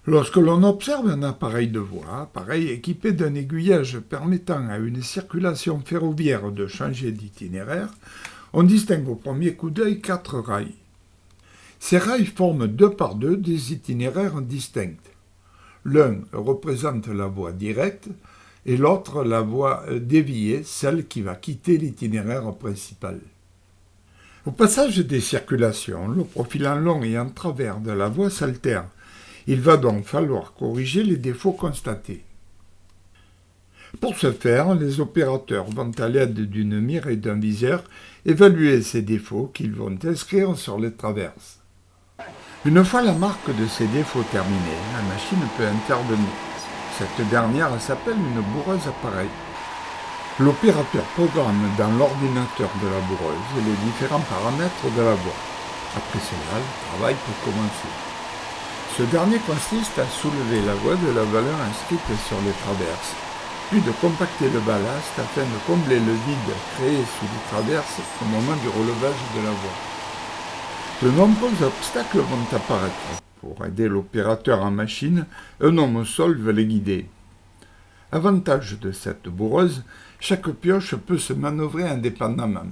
Lorsque l'on observe un appareil de voie, appareil équipé d'un aiguillage permettant à une circulation ferroviaire de changer d'itinéraire, on distingue au premier coup d'œil 4 rails. Ces rails forment 2 par 2 des itinéraires distincts. L'un représente la voie directe et l'autre la voie déviée, celle qui va quitter l'itinéraire principal. Au passage des circulations, le profil en long et en travers de la voie s'altère. Il va donc falloir corriger les défauts constatés. Pour ce faire, les opérateurs vont à l'aide d'une mire et d'un viseur évaluer ces défauts qu'ils vont inscrire sur les traverses. Une fois la marque de ces défauts terminée, la machine peut intervenir. Cette dernière s'appelle une boureuse appareil. L'opérateur programme dans l'ordinateur de la boureuse les différents paramètres de la voie. Après cela, le travail peut commencer. Ce dernier consiste à soulever la voie de la valeur inscrite sur les traverses, puis de compacter le ballast afin de combler le vide créé sous les traverses au moment du relevage de la voie. De nombreux obstacles vont apparaître. Pour aider l'opérateur en machine, un homme au sol va les guider. Avantage de cette boureuse, chaque pioche peut se manœuvrer indépendamment.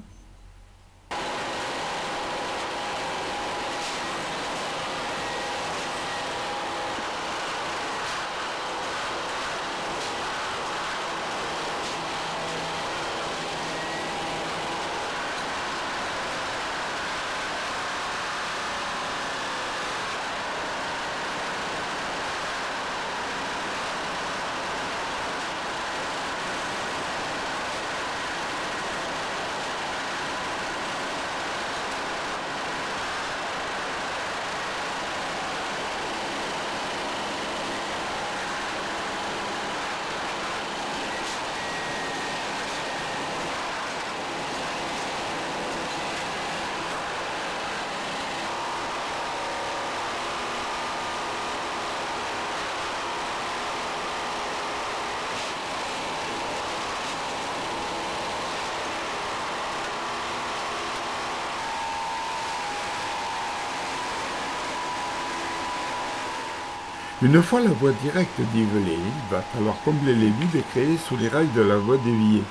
Une fois la voie directe nivelée, il va falloir combler les vides créés sous les rails de la voie déviée.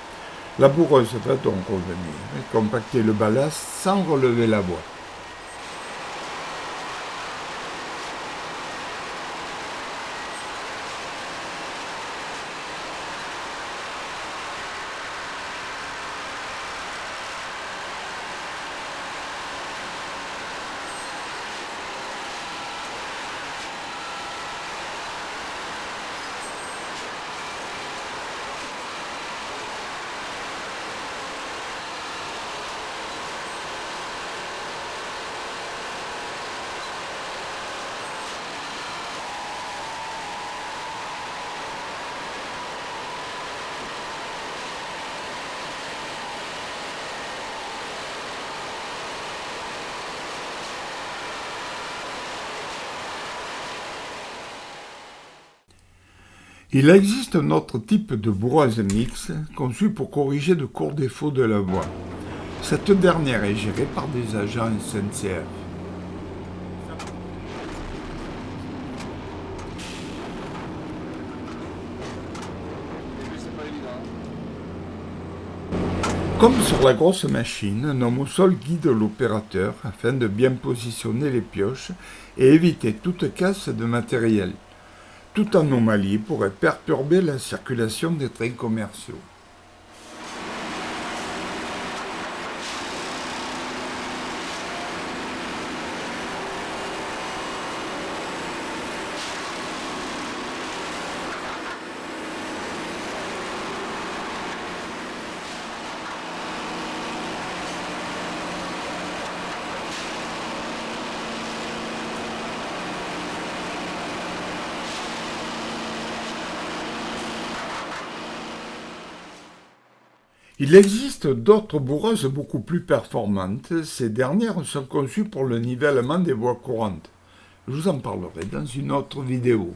La boureuse va donc revenir et compacter le ballast sans relever la voie. Il existe un autre type de boureuse mixte conçue pour corriger de courts défauts de la voie. Cette dernière est gérée par des agents SNCF. Comme sur la grosse machine, un homme au sol guide l'opérateur afin de bien positionner les pioches et éviter toute casse de matériel. Toute anomalie pourrait perturber la circulation des trains commerciaux. Il existe d'autres bourreuses beaucoup plus performantes. Ces dernières sont conçues pour le nivellement des voies courantes. Je vous en parlerai dans une autre vidéo.